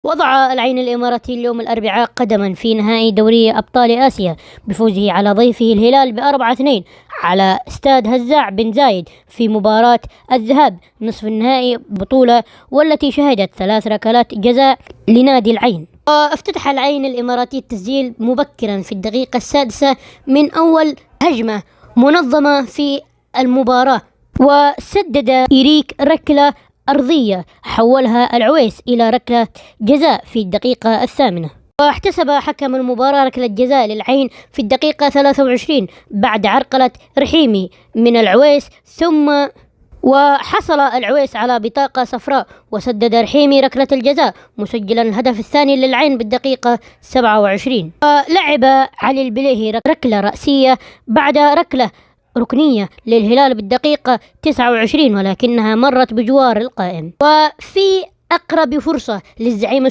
وضع العين الإماراتي اليوم الأربعاء قدما في نهائي دوري أبطال آسيا بفوزه على ضيفه الهلال ب4-2 على استاد هزاع بن زايد في مباراة الذهاب نصف النهائي بطولة، والتي شهدت 3 ركلات جزاء لنادي العين. وافتتح العين الإماراتي التسجيل مبكرا في الدقيقة السادسة من أول هجمة منظمة في المباراة، وسدد إيريك ركلة أرضية حولها العويس إلى ركلة جزاء في الدقيقة الثامنة. واحتسب حكم المباراة ركلة جزاء للعين في الدقيقة 23 بعد عرقلة رحيمي من العويس، ثم وحصل العويس على بطاقة صفراء وسدد رحيمي ركلة الجزاء مسجلا الهدف الثاني للعين بالدقيقة 27. ولعب علي البليهي ركلة رأسية بعد ركلة ركنية للهلال بالدقيقة 29 ولكنها مرت بجوار القائم. وفي أقرب فرصة للزعيم